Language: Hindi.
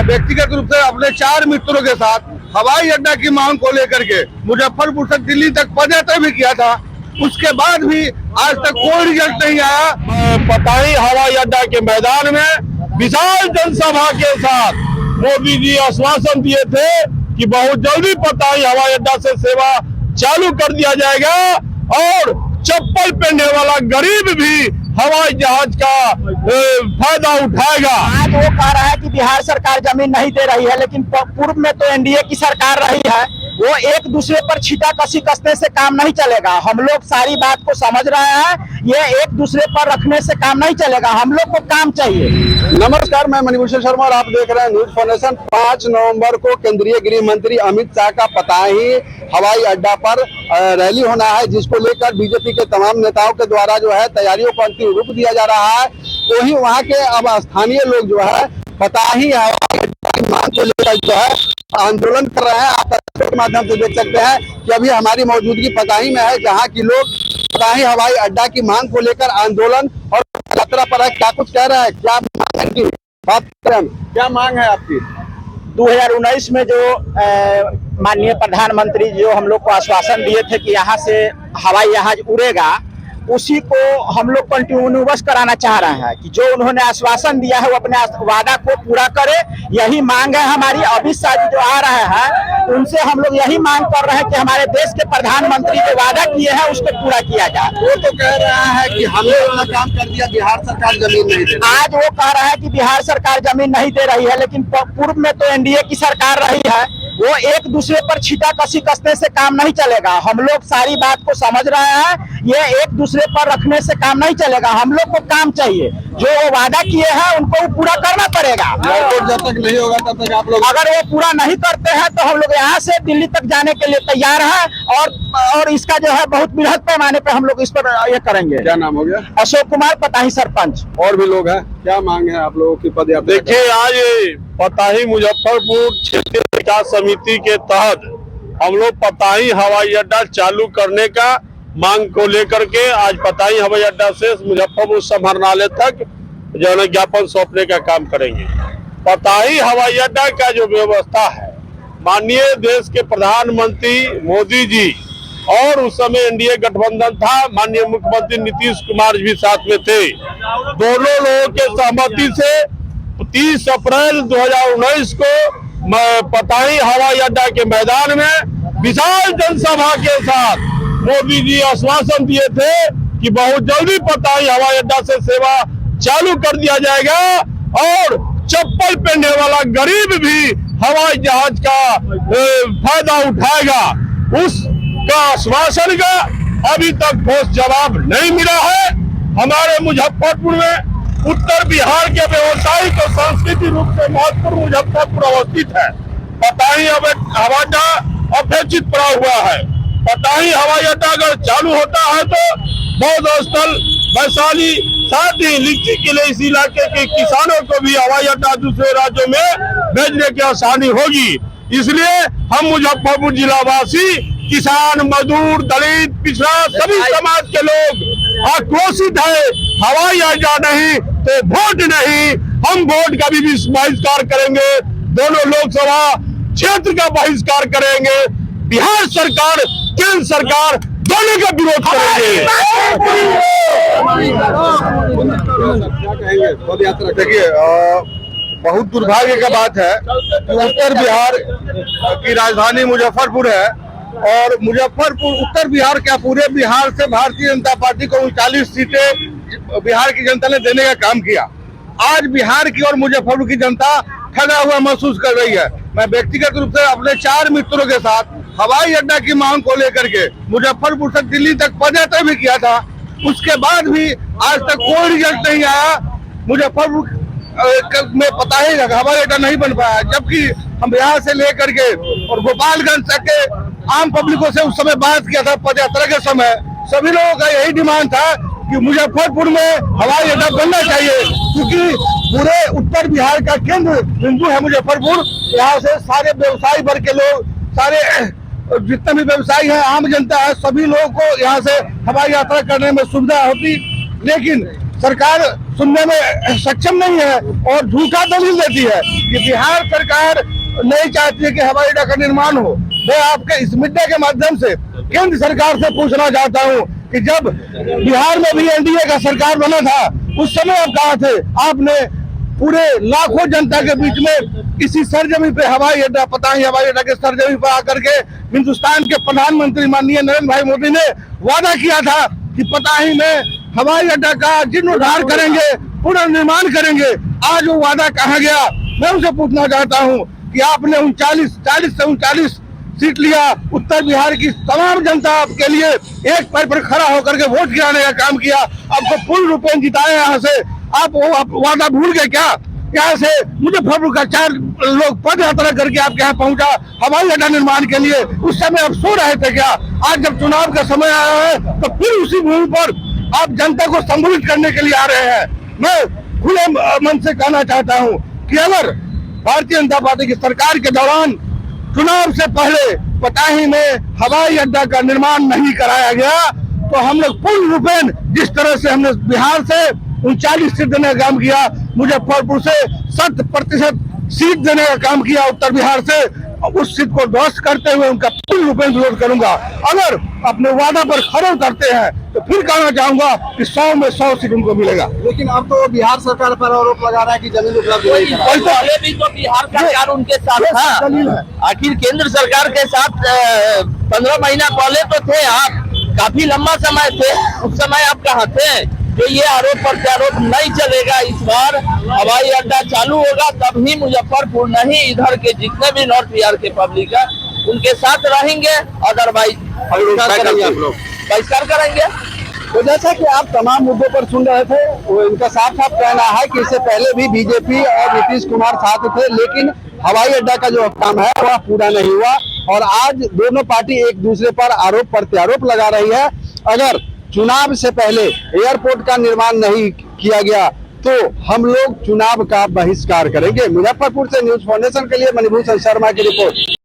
व्यक्तिगत रूप से अपने 4 मित्रों के साथ हवाई अड्डा की मांग को लेकर के मुजफ्फरपुर से दिल्ली तक पदयात्रा भी किया था। उसके बाद भी आज तक कोई रिजल्ट नहीं आया। पताही हवाई अड्डा के मैदान में विशाल जनसभा के साथ मोदी जी आश्वासन दिए थे कि बहुत जल्दी पताही हवाई अड्डा से सेवा चालू कर दिया जाएगा और चप्पल पहनने वाला गरीब भी हवाई जहाज का फायदा उठाएगा। आज वो कह रहा है कि बिहार सरकार जमीन नहीं दे रही है, लेकिन पूर्व में तो एनडीए की सरकार रही है। वो एक दूसरे पर छीटा कसी कसने से काम नहीं चलेगा। हम लोग सारी बात को समझ रहे हैं, ये एक दूसरे पर रखने से काम नहीं चलेगा। हम लोग को काम चाहिए। नमस्कार, मैं मणिभूषण शर्मा और आप देख रहे हैं न्यूज फाउंडेशन। 5 नवंबर को केंद्रीय गृह मंत्री अमित शाह का पताही हवाई अड्डा पर रैली होना है, जिसको लेकर बीजेपी के तमाम नेताओं के द्वारा जो है तैयारियों को अंतिम रूप दिया जा रहा है। वही वहां के अब स्थानीय लोग जो है पताही हवाई अड्डा की मांग को लेकर जो है आंदोलन कर रहे हैं। आप तस्वीर के माध्यम से देख सकते हैं कि अभी हमारी मौजूदगी पताही में है, जहाँ की लोग पताही हवाई अड्डा की मांग को लेकर आंदोलन और यात्रा पर है। क्या कुछ कह रहे हैं, क्या मांग की बात करें, क्या मांग है आपकी? 2019 में जो माननीय प्रधानमंत्री जो हम लोग को आश्वासन दिए थे कि यहाँ से हवाई जहाज उड़ेगा, उसी को हम लोग कंटिन्यूअस कराना चाह रहे हैं कि जो उन्होंने आश्वासन दिया है वो अपने वादा को पूरा करे। यही मांग है हमारी। अमित शाह जी जो आ रहे हैं उनसे हम लोग यही मांग कर रहे हैं कि हमारे देश के प्रधानमंत्री जो वादा किए हैं उसको पूरा किया जाए। वो तो कह रहा है कि हमने अपना काम कर दिया, बिहार सरकार जमीन नहीं दे रही। आज वो कह रहा है कि बिहार सरकार जमीन नहीं दे रही है, लेकिन पूर्व में तो एनडीए की सरकार रही है। वो एक दूसरे पर छीटा कसी कसने से काम नहीं चलेगा। हम लोग सारी बात को समझ रहे हैं, ये एक दूसरे पर रखने से काम नहीं चलेगा। हम लोग को काम चाहिए। जो वो वादा किए हैं उनको वो पूरा करना पड़ेगा। जब तक नहीं होगा तब तक आप लोग, अगर वो पूरा नहीं करते हैं तो हम लोग यहाँ से दिल्ली तक जाने के लिए तैयार हैं और इसका जो है बहुत बृहद पैमाने पे हम लोग इस पर ये करेंगे। क्या नाम हो गया? अशोक कुमार, पताही सरपंच। और भी लोग हैं, क्या मांग है आप लोगों की पदयात्रा? देखिए, आज पताही मुजफ्फरपुर क्षेत्रीय विकास समिति के तहत हम लोग पताही हवाई अड्डा चालू करने का मांग को लेकर के आज पताही हवाई अड्डा से मुजफ्फरपुर समाहरणालय तक जो है ज्ञापन सौंपने का काम करेंगे। पताही हवाई अड्डा का जो व्यवस्था है, माननीय देश के प्रधानमंत्री मोदी जी और उस समय एनडीए गठबंधन था, माननीय मुख्यमंत्री नीतीश कुमार भी साथ में थे। दोनों लोगों के सहमति से 30 अप्रैल 2019 को पताही हवाई अड्डा के मैदान में विशाल जनसभा के साथ मोदी जी आश्वासन दिए थे कि बहुत जल्दी पताही हवाई अड्डा से सेवा चालू कर दिया जाएगा और चप्पल पहनने वाला गरीब भी हवाई जहाज का फायदा उठाएगा। उसका आश्वासन का अभी तक ठोस जवाब नहीं मिला है। हमारे मुजफ्फरपुर में उत्तर बिहार के व्यवसायिक और सांस्कृतिक रूप से महत्वपूर्ण मुजफ्फरपुर अवस्थित है। पताही हवाई अड्डा अपेक्षित पड़ा हुआ है। पताही हवाई अड्डा अगर चालू होता है तो बौद्ध स्थल, वैशाली, साथ ही लीची किले इस इलाके के किसानों को भी हवाई अड्डा दूसरे राज्यों में भेजने की आसानी होगी। इसलिए हम मुजफ्फरपुर जिलावासी, किसान, मजदूर, दलित, पिछड़ा सभी समाज के लोग आक्रोशित है। हवाई अड्डा नहीं तो वोट नहीं। हम वोट का भी बहिष्कार करेंगे, दोनों लोकसभा क्षेत्र का बहिष्कार करेंगे। बिहार सरकार, केंद्र सरकार दोनों का विरोध करेंगे। देखिए, बहुत दुर्भाग्य का बात है कि उत्तर बिहार की राजधानी मुजफ्फरपुर है और मुजफ्फरपुर, उत्तर बिहार क्या पूरे बिहार से भारतीय जनता पार्टी को 39 सीटें बिहार की जनता ने देने का काम किया। आज बिहार की और मुजफ्फरपुर की जनता ठगा हुआ महसूस कर रही है। मैं व्यक्तिगत रूप से अपने 4 मित्रों के साथ हवाई अड्डा की मांग को लेकर के मुजफ्फरपुर से दिल्ली तक पदयात्रा भी किया था। उसके बाद भी आज तक कोई रिजल्ट नहीं आया। मुजफ्फरपुर में पताही हवाई अड्डा नहीं बन पाया, जबकि हम यहाँ से लेकर के और गोपालगंज तक के आम पब्लिकों से उस समय बात किया था। पदयात्रा के समय सभी लोगों का यही डिमांड था कि मुजफ्फरपुर में हवाई अड्डा बनना चाहिए, क्योंकि पूरे उत्तर बिहार का केंद्र बिंदु है मुजफ्फरपुर। यहाँ से सारे व्यवसायी वर्ग के लोग, सारे जितने भी व्यवसायी हैं, आम जनता है, सभी लोगों को यहाँ से हवाई यात्रा करने में सुविधा होती। लेकिन सरकार सुनने में सक्षम नहीं है और झूठा दलील देती है कि बिहार सरकार नहीं चाहती है कि हवाई अड्डा का निर्माण हो। मैं आपके इस मुद्दे के माध्यम से केंद्र सरकार से पूछना चाहता हूं कि जब बिहार में भी एनडीए का सरकार बना था उस समय आप कहाँ थे? आपने पूरे लाखों जनता के बीच में इसी सरजमी पे हवाई अड्डा, पताही हवाई अड्डा के सरजमी पे आकर के हिंदुस्तान के प्रधानमंत्री माननीय नरेंद्र भाई मोदी ने वादा किया था कि पताही में हवाई अड्डा का जीर्णोद्धार करेंगे, पुनर्निर्माण करेंगे। आज वो वादा कहाँ गया? मैं उनसे पूछना चाहता हूँ कि आपने 40 से 39 सीट लिया, उत्तर बिहार की तमाम जनता आपके लिए एक पैर पर खड़ा होकर के वोट गिराने का काम किया, आपको पूर्ण रूप में जिताया यहाँ से। आप वो वादा भूल गए क्या? यहाँ से मुजफ्फरपुर का 4 लोग पद यात्रा करके आपके यहाँ पहुंचा हवाई अड्डा निर्माण के लिए, उस समय आप सो रहे थे क्या? आज जब चुनाव का समय आया है तो फिर उसी भूमि पर आप जनता को संबोधित करने के लिए आ रहे हैं। मैं खुले मन से कहना चाहता हूँ कि अगर भारतीय जनता पार्टी की सरकार के दौरान चुनाव से पहले पताही में हवाई अड्डा का निर्माण नहीं कराया गया तो हम लोग पूर्ण रूपेण जिस तरह से हमने बिहार से 39 सीट देने का काम किया, मुजफ्फरपुर से 100% सीट देने का काम किया उत्तर बिहार से, उस सीट को ध्वस्त करते हुए उनका पूर्ण रूपेण विरोध करूंगा। अगर अपने वादा पर खरे उतरते हैं तो फिर कहना चाहूंगा कि 100 में 100 सीट उनको मिलेगा। लेकिन अब तो बिहार सरकार पर आरोप लगा रहा है कि जमीन उपलब्ध नहीं है। पहले भी तो बिहार सरकार उनके साथ था, आखिर केंद्र सरकार के साथ 15 महीना पहले तो थे आप, काफी लंबा समय थे, उस समय आप कहाँ थे? तो ये आरोप प्रत्यारोप नहीं चलेगा। इस बार हवाई अड्डा चालू होगा तब ही मुजफ्फरपुर नहीं इधर के जितने भी नॉर्थ बिहार के पब्लिक है उनके साथ रहेंगे, अदरवाइज बहिष्कार करेंगे। तो जैसा कि आप तमाम मुद्दों पर सुन रहे थे, वो इनका साफ साफ कहना है कि इससे पहले भी बीजेपी और नीतीश कुमार साथ थे, लेकिन हवाई अड्डा का जो काम है वह पूरा नहीं हुआ और आज दोनों पार्टी एक दूसरे पर आरोप प्रत्यारोप लगा रही है। अगर चुनाव से पहले एयरपोर्ट का निर्माण नहीं किया गया तो हम लोग चुनाव का बहिष्कार करेंगे। मुजफ्फरपुर से न्यूज फाउंडेशन के लिए मणिभूषण शर्मा की रिपोर्ट।